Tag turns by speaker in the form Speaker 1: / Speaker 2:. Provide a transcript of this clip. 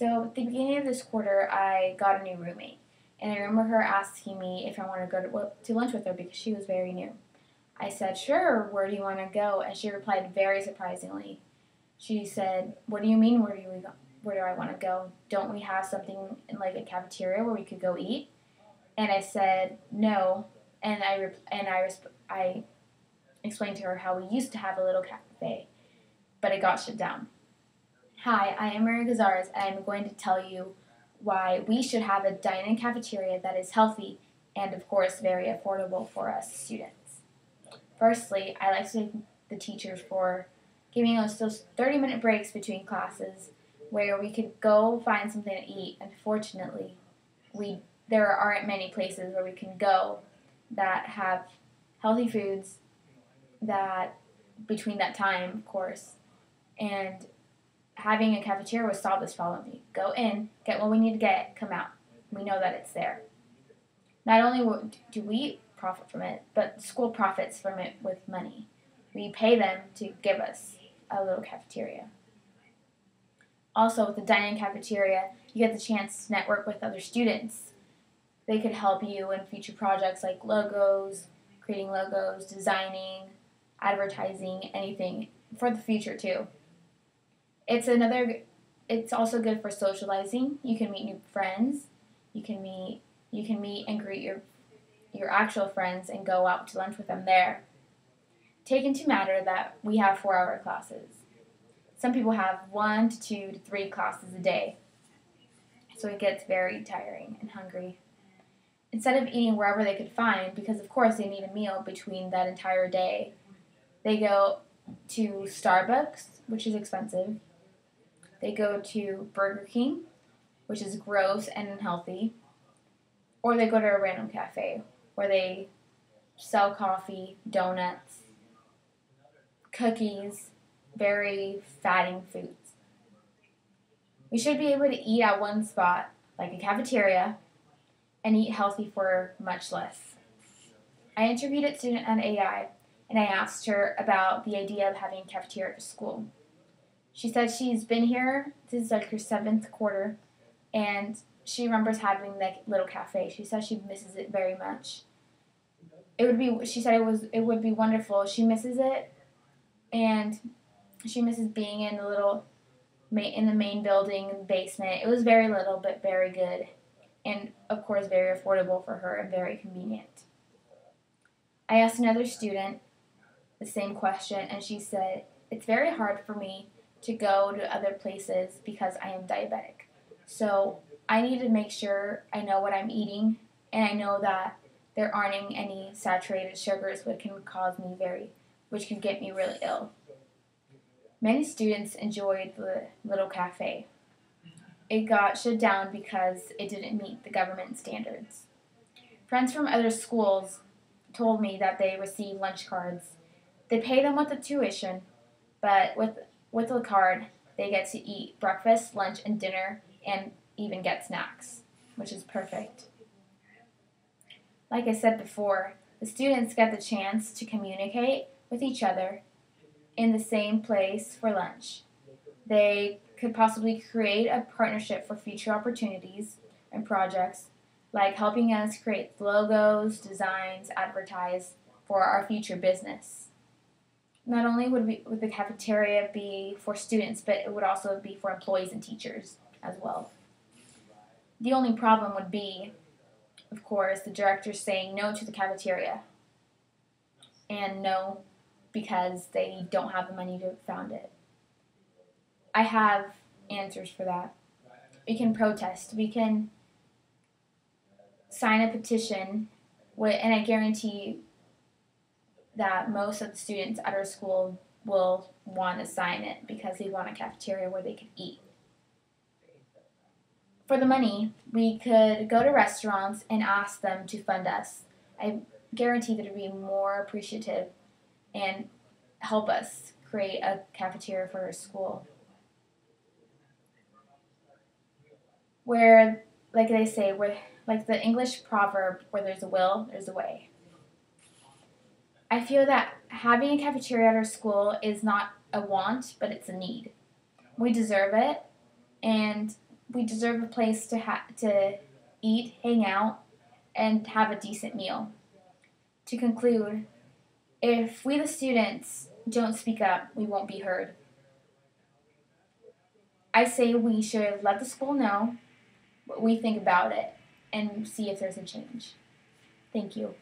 Speaker 1: So at the beginning of this quarter, I got a new roommate, and I remember her asking me if I wanted to go to lunch with her because she was very new. I said, "Sure, where do you want to go?" And she replied very surprisingly. She said, "What do you mean, where do I want to go? Don't we have something in like a cafeteria where we could go eat?" And I said, "No." And I explained to her how we used to have a little cafe, but it got shut down. Hi, I am Maria Cazares, and I'm going to tell you why we should have a dine-in cafeteria that is healthy and, of course, very affordable for us students. Firstly, I like to thank the teachers for giving us those 30-minute breaks between classes where we could go find something to eat. Unfortunately, there aren't many places where we can go that have healthy foods that between that time, of course, and having a cafeteria would solve this problem. We go in, get what we need to get, come out. We know that it's there. Not only do we profit from it, but the school profits from it with money. We pay them to give us a little cafeteria. Also, with the dining cafeteria, you get the chance to network with other students. They could help you in future projects like logos, creating logos, designing, advertising, anything for the future too. It's also good for socializing. You can meet new friends. You can meet and greet your actual friends and go out to lunch with them there. Take into matter that we have 4-hour classes. Some people have 1 to 2 to 3 classes a day. So it gets very tiring and hungry. Instead of eating wherever they could find, because of course they need a meal between that entire day, they go to Starbucks, which is expensive. They go to Burger King, which is gross and unhealthy. Or they go to a random cafe where they sell coffee, donuts, cookies, very fattening foods. We should be able to eat at one spot, like a cafeteria, and eat healthy for much less. I interviewed a student on AI, and I asked her about the idea of having a cafeteria at school. She said she's been here since like her 7th quarter, and she remembers having that little cafe. She says she misses it very much. She said it would be wonderful. She misses it, and she misses being in the main building, in the basement. It was very little, but very good, and of course very affordable for her and very convenient. I asked another student the same question, and she said, "It's very hard for me to go to other places because I am diabetic. So I need to make sure I know what I'm eating, and I know that there aren't any saturated sugars which can get me really ill." Many students enjoyed the little cafe. It got shut down because it didn't meet the government standards. Friends from other schools told me that they receive lunch cards. They pay them with the tuition, but with the card, they get to eat breakfast, lunch, and dinner, and even get snacks, which is perfect. Like I said before, the students get the chance to communicate with each other in the same place for lunch. They could possibly create a partnership for future opportunities and projects, like helping us create logos, designs, advertise for our future business. Not only would the cafeteria be for students, but it would also be for employees and teachers as well. The only problem would be, of course, the directors saying no to the cafeteria. And no, because they don't have the money to found it. I have answers for that. We can protest. We can sign a petition, and I guarantee that most of the students at our school will want to sign it because they want a cafeteria where they could eat. For the money, we could go to restaurants and ask them to fund us. I guarantee that it would be more appreciative and help us create a cafeteria for our school. Where, like they say, like the English proverb, where there's a will, there's a way. I feel that having a cafeteria at our school is not a want, but it's a need. We deserve it, and We deserve a place to eat, hang out, and have a decent meal. To conclude, if we the students don't speak up, we won't be heard. I say we should let the school know what we think about it and see if there's a change. Thank you.